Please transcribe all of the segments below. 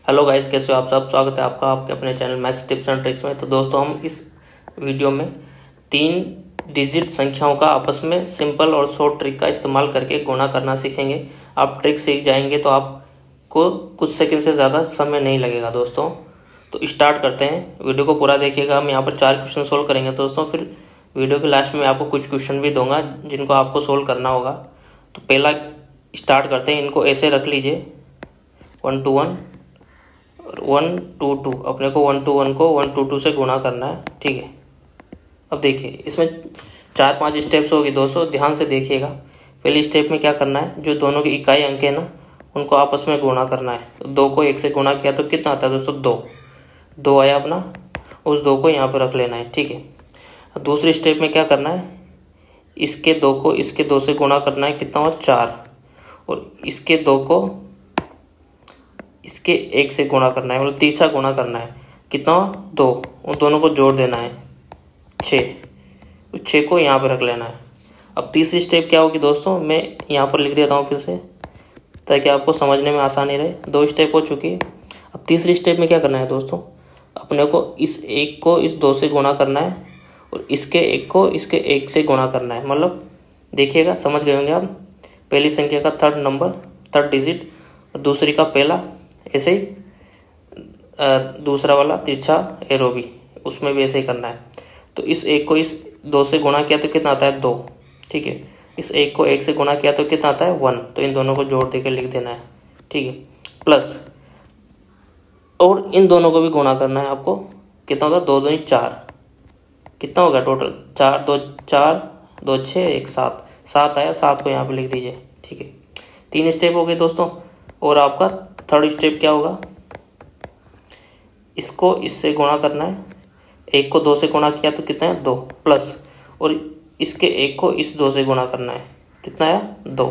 Hello guys, कैसे हो आप सब। स्वागत है आपका आपके अपने channel maths tips and tricks में। तो दोस्तों, हम इस वीडियो में 3 डिजिट संख्याओं का आपस में सिंपल और शॉर्ट ट्रिक का इस्तेमाल करके गुणा करना सीखेंगे। आप ट्रिक सीख जाएंगे तो आपको कुछ सेकंड से ज़्यादा समय नहीं लगेगा दोस्तों। तो स्टार्ट करते हैं, वीडियो को पूरा देखिएगा। हम यहाँ पर 4 क्वेश्चन सोल्व करेंगे दोस्तों। फिर वीडियो के लास्ट में आपको कुछ क्वेश्चन भी दूंगा जिनको आपको सोल्व करना होगा। तो पहला स्टार्ट करते हैं। इनको ऐसे रख लीजिए 1 to 1 और 1 to 2। अपने को 1 to 1 को 1 to 2 से गुणा करना है, ठीक है। अब देखिए, इसमें 4-5 स्टेप्स होगी दोस्तों, ध्यान से देखिएगा। पहली स्टेप में क्या करना है, जो दोनों की इकाई अंक है ना, उनको आपस में गुणा करना है। तो 2 को 1 से गुणा किया तो कितना आता है दोस्तों, 2 आया अपना। उस 2 को यहाँ पर रख लेना है, ठीक है। अब दूसरी स्टेप में क्या करना है, इसके 2 को इसके 2 से गुणा करना है, कितना हुआ 4। और इसके 2 को इसके 1 से गुणा करना है, मतलब तीसरा गुणा करना है, कितना 2। उन दोनों को जोड़ देना है 6। 6 को यहाँ पर रख लेना है। अब तीसरी स्टेप क्या होगी दोस्तों, मैं यहाँ पर लिख देता हूँ फिर से ताकि आपको समझने में आसानी रहे। 2 स्टेप हो चुकी है। अब तीसरी स्टेप में क्या करना है दोस्तों, अपने को इस 1 को इस 2 से गुणा करना है और इसके 1 को इसके 1 से गुणा करना है। मतलब देखिएगा, समझ गए होंगे आप। पहली संख्या का थर्ड डिजिट और दूसरी का पहला, ऐसे ही दूसरा वाला तिरछा एरो भी, उसमें भी ऐसे ही करना है। तो इस 1 को इस 2 से गुणा किया तो कितना आता है 2, ठीक है। इस 1 को 1 से गुणा किया तो कितना आता है 1। तो इन दोनों को जोड़ देकर लिख देना है, ठीक है। प्लस और इन दोनों को भी गुणा करना है आपको। कितना होगा, 2 2 4, कितना होगा टोटल 4 2 4 2 6 1 7। 7 आया, 7 को यहाँ पे लिख दीजिए, ठीक है। 3 स्टेप हो गए दोस्तों। और आपका थर्ड स्टेप क्या होगा, इसको इससे गुणा करना है। 1 को 2 से गुणा किया तो कितना है 2, प्लस और इसके 1 को इस 2 से गुणा करना है, कितना आया 2,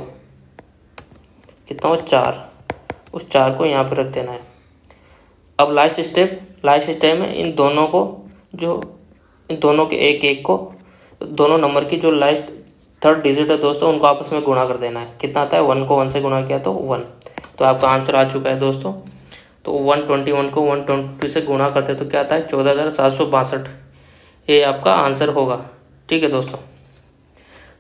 कितना हो 4। उस 4 को यहाँ पर रख देना है। अब लास्ट स्टेप में इन दोनों के 1 को, दोनों नंबर की जो लास्ट थर्ड डिजिट है दोस्तों, उनको आपस में गुणा कर देना है। कितना आता है, 1 को 1 से गुणा किया तो 1। तो आपका आंसर आ चुका है दोस्तों। तो 121 को 122 से गुणा करते तो क्या आता है 14,762। ये आपका आंसर होगा, ठीक है दोस्तों।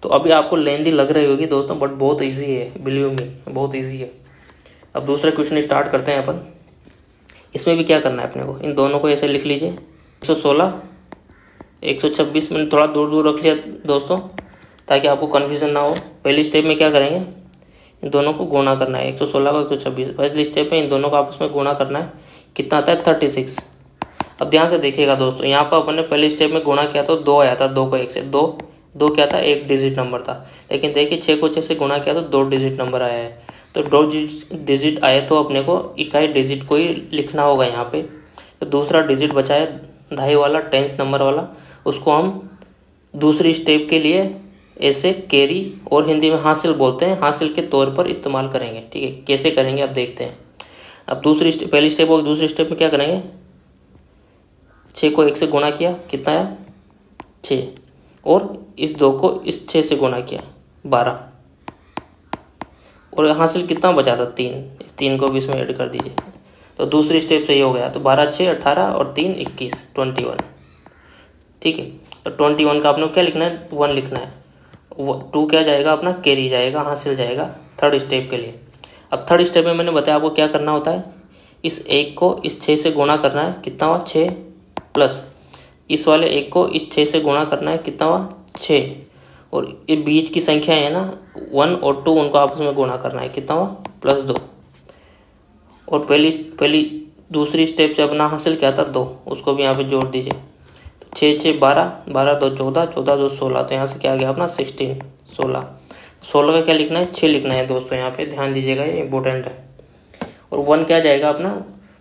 तो अभी आपको लेंदी लग रही होगी दोस्तों, बट बहुत इजी है, बिलीव मी, बहुत इजी है। अब दूसरा क्वेश्चन स्टार्ट करते हैं अपन। इसमें भी क्या करना है अपने को, इन दोनों को ऐसे लिख लीजिए 116 126। मैंने थोड़ा दूर दूर रख लिया दोस्तों ताकि आपको कन्फ्यूजन ना हो। पहली स्टेप में क्या करेंगे, इन दोनों को गुणा करना है, 116 को 126। पहली स्टेप में इन दोनों को आपस में गुणा करना है, कितना आता है 36। अब ध्यान से देखिएगा दोस्तों, यहाँ पर अपन ने पहली स्टेप में गुणा किया तो 2 आया था। 2 को 1 से, 2 क्या था, 1 डिजिट नंबर था। लेकिन देखिए 6 को 6 से गुणा किया तो 2 डिजिट नंबर आया है। तो 2 डिजिट आए तो अपने को इकाई डिजिट को ही लिखना होगा यहाँ पे। तो दूसरा डिजिट बचा है दहाई वाला, टेंस नंबर वाला, उसको हम दूसरी स्टेप के लिए ऐसे कैरी और हिंदी में हासिल बोलते हैं, हासिल के तौर पर इस्तेमाल करेंगे, ठीक है। कैसे करेंगे आप देखते हैं। अब पहली स्टेप और दूसरी स्टेप में क्या करेंगे, 6 को 1 से गुणा किया, कितना आया 6। और इस 2 को इस 6 से गुणा किया 12। और हासिल कितना बचा था 3, इस 3 को भी इसमें ऐड कर दीजिए। तो दूसरी स्टेप से ये हो गया। तो 12 6 18 और 3 21, 21, ठीक है। तो 21 का आपने क्या लिखना है, 1 लिखना है। 2 क्या जाएगा अपना, कैरी जाएगा, हासिल जाएगा थर्ड स्टेप के लिए। अब थर्ड स्टेप में मैंने बताया आपको क्या करना होता है, इस 1 को इस 6 से गुणा करना है, कितना हुआ 6, प्लस इस वाले 1 को इस 6 से गुणा करना है, कितना हुआ 6। और ये बीच की संख्या है ना 1 और 2, उनको आपस में गुणा करना है, कितना हुआ +2। और दूसरी स्टेप से अपना हासिल क्या था 2, उसको भी यहाँ पे जोड़ दीजिए। 6 6 12, 12 2 14, 14 2 16। तो यहाँ से क्या आ गया अपना 16 16 का क्या लिखना है 6 लिखना है दोस्तों, यहाँ पे ध्यान दीजिएगा, ये इंपॉर्टेंट है। और 1 क्या जाएगा अपना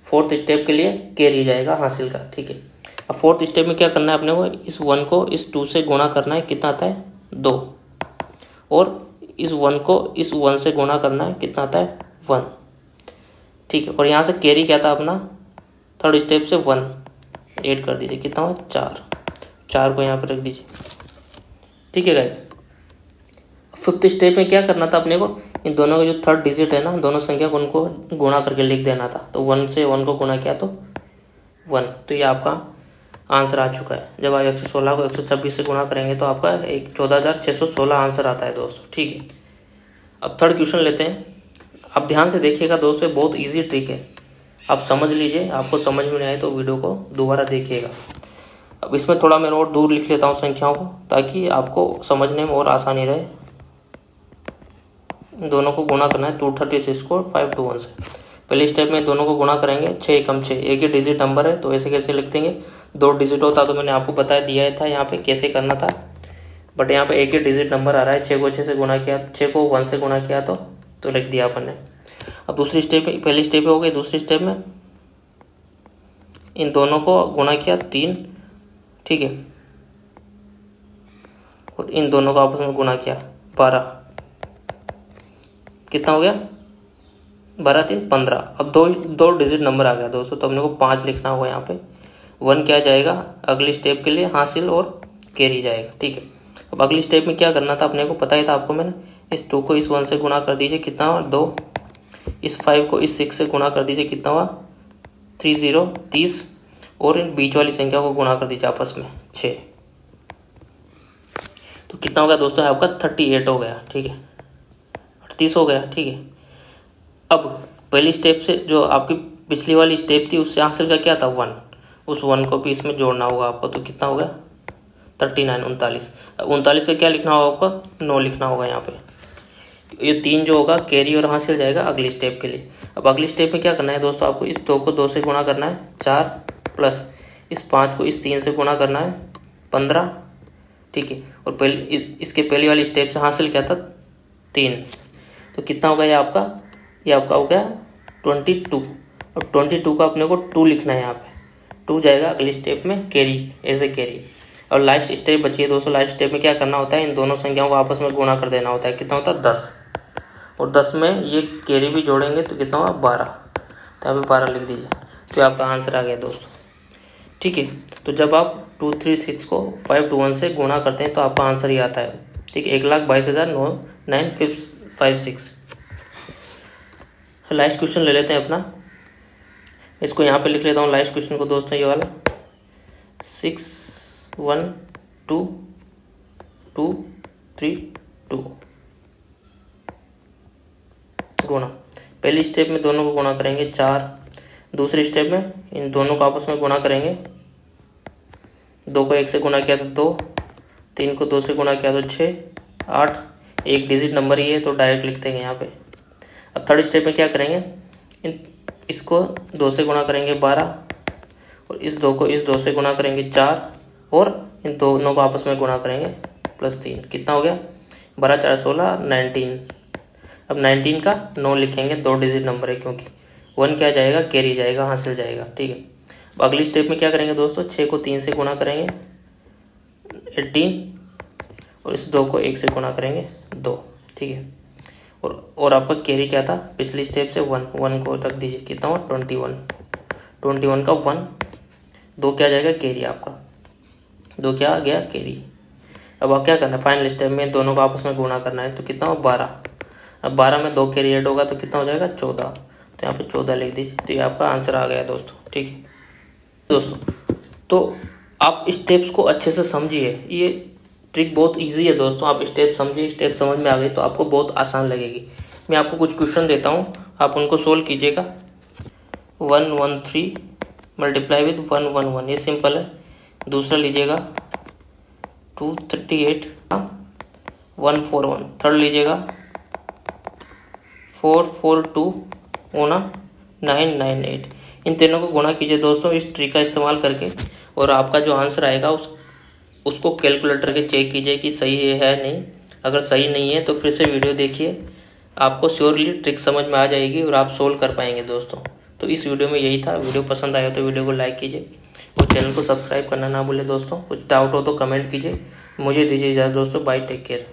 फोर्थ स्टेप के लिए कैरी जाएगा हासिल का, ठीक है। अब फोर्थ स्टेप में क्या करना है अपने को, इस 1 को इस 2 से गुणा करना है, कितना आता है 2। और इस 1 को इस 1 से गुणा करना है, कितना आता है 1, ठीक है। और यहाँ से कैरी क्या था अपना, थर्ड स्टेप से 1 ऐड कर दीजिए, कितना हुआ 4 को यहाँ पर रख दीजिए, ठीक है गाइस। फिफ्थ स्टेप में क्या करना था अपने को, इन दोनों का जो थर्ड डिजिट है ना, दोनों संख्या को उनको गुणा करके लिख देना था। तो 1 से 1 को गुणा किया तो 1। तो ये आपका आंसर आ चुका है। जब आप 116 को 126 से गुणा करेंगे तो आपका 14,616 आंसर आता है दोस्तों। ठीक है, अब थर्ड क्वेश्चन लेते हैं। आप ध्यान से देखिएगा दोस्तों, बहुत ईजी ट्रिक है, आप समझ लीजिए। आपको समझ में नहीं आए तो वीडियो को दोबारा देखिएगा। अब इसमें थोड़ा मैं और दूर लिख लेता हूँ संख्याओं को, ताकि आपको समझने में और आसानी रहे। दोनों को गुणा करना है 236 को 521 से। पहले स्टेप में दोनों को गुणा करेंगे, 6 एकम 6, एक ही डिजिट नंबर है तो ऐसे कैसे लिख देंगे। 2 डिजिट होता तो मैंने आपको बता दिया था यहाँ पे कैसे करना था, बट यहाँ पे एक ही डिजिट नंबर आ रहा है। 6 को 6 से गुणा किया, 6 को 1 से गुणा किया तो लिख दिया अपन ने। अब दूसरी स्टेप में, पहली स्टेप हो गई, दूसरी स्टेप में इन दोनों को गुणा किया 3, ठीक है, और इन दोनों को आपस में गुणा किया 12। कितना हो गया, 12 3 15। अब दो डिजिट नंबर आ गया दोस्तों, तो अपने को 5 लिखना होगा यहाँ पे। 1 क्या जाएगा अगली स्टेप के लिए, हासिल और कैरी जाएगा। ठीक है, अब अगली स्टेप में क्या करना था अपने को पता ही था आपको मैंने। इस 2 को इस 1 से गुणा कर दीजिए, कितना हुआ 2। इस 5 को इस 6 से गुणा कर दीजिए, कितना हुआ 30 और इन बीच वाली संख्या को गुणा कर दीजिए आपस में 6। तो कितना हो गया दोस्तों आपका 38 हो गया। ठीक है, 38 हो गया। ठीक है, अब पहली स्टेप से जो आपकी पिछली वाली स्टेप थी उससे हासिल का क्या था 1, उस 1 को भी इसमें जोड़ना होगा आपको। तो कितना हो गया 39 39 का क्या लिखना होगा आपको 9 लिखना होगा यहाँ पे। ये 3 जो होगा कैरी और हासिल जाएगा अगली स्टेप के लिए। अब अगली स्टेप में क्या करना है दोस्तों, आपको इस 2 को 2 से गुणा करना है 4, प्लस इस 5 को इस 3 से गुणा करना है 15। ठीक है, और पहले इसके पहली वाली स्टेप से हासिल क्या था 3। तो कितना होगा ये आपका हो गया 22। और 22 का अपने को 2 लिखना है यहाँ पे, 2 जाएगा अगली स्टेप में कैरी, एज ए कैरी। और लास्ट स्टेप बची है दोस्तों। लास्ट स्टेप में क्या करना होता है, इन दोनों संख्याओं को आपस में गुणा कर देना होता है। कितना होता है 10, और 10 में ये कैरी भी जोड़ेंगे तो कितना होगा 12। तो यहाँ पे 12 लिख दीजिए, तो आपका आंसर आ गया दोस्तों। ठीक है, तो जब आप 236 को 521 से गुणा करते हैं तो आपका आंसर ही आता है। ठीक है, 1,22,956। लास्ट क्वेश्चन ले लेते हैं अपना, इसको यहाँ पे लिख लेता हूँ लास्ट क्वेश्चन को दोस्तों, ये वाला 6 1 2 2 3 2 गुणा। पहली स्टेप में दोनों को गुणा करेंगे 4, दूसरी स्टेप में इन दोनों को आपस में गुणा करेंगे। 2 को 1 से गुणा किया तो 2, 3 को 2 से गुणा किया तो 6, 8, एक डिजिट नंबर ही है तो डायरेक्ट लिख देंगे यहाँ पे। अब थर्ड स्टेप में क्या करेंगे, इसको 2 से गुणा करेंगे 12, और इस 2 को इस 2 से गुणा करेंगे 4, और इन दोनों को आपस में गुणा करेंगे +3। कितना हो गया 12 4 16 19। अब 19 का 9 लिखेंगे, 2 डिजिट नंबर है क्योंकि 1 क्या जाएगा कैरी जाएगा, हासिल जाएगा। ठीक है, अब अगली स्टेप में क्या करेंगे दोस्तों, 6 को 3 से गुणा करेंगे 18, और इस 2 को 1 से गुणा करेंगे 2। ठीक है, और आपका कैरी क्या था पिछली स्टेप से 1 को रख दीजिए, कितना हो 21 का 1, 2 क्या जाएगा कैरी आपका, 2 क्या आ गया कैरी। अब आप क्या करना है, फाइनल स्टेप में दोनों को आपस में गुणा करना है। तो कितना हो 12। अब 12 में 2 कैरी ऐड होगा तो कितना हो जाएगा 14। तो यहाँ पे 14 लिख दीजिए, तो ये आपका आंसर आ गया दोस्तों। ठीक है दोस्तों, तो आप स्टेप्स को अच्छे से समझिए, ये ट्रिक बहुत इजी है दोस्तों। आप स्टेप समझिए, स्टेप समझ में आ गई तो आपको बहुत आसान लगेगी। मैं आपको कुछ क्वेश्चन देता हूँ, आप उनको सोल्व कीजिएगा। 113 मल्टीप्लाई विद 111, ये सिंपल है। दूसरा लीजिएगा 238 141। थर्ड लीजिएगा 442 998। इन तीनों को गुणा कीजिए दोस्तों इस ट्रिक का इस्तेमाल करके, और आपका जो आंसर आएगा उसको कैलकुलेटर के चेक कीजिए कि सही है नहीं। अगर सही नहीं है तो फिर से वीडियो देखिए, आपको श्योरली ट्रिक समझ में आ जाएगी और आप सोल्व कर पाएंगे दोस्तों। तो इस वीडियो में यही था। वीडियो पसंद आया तो वीडियो को लाइक कीजिए और चैनल को सब्सक्राइब करना ना भूलें दोस्तों। कुछ डाउट हो तो कमेंट कीजिए। मुझे दीजिए इजाज़त दोस्तों, बाय, टेक केयर।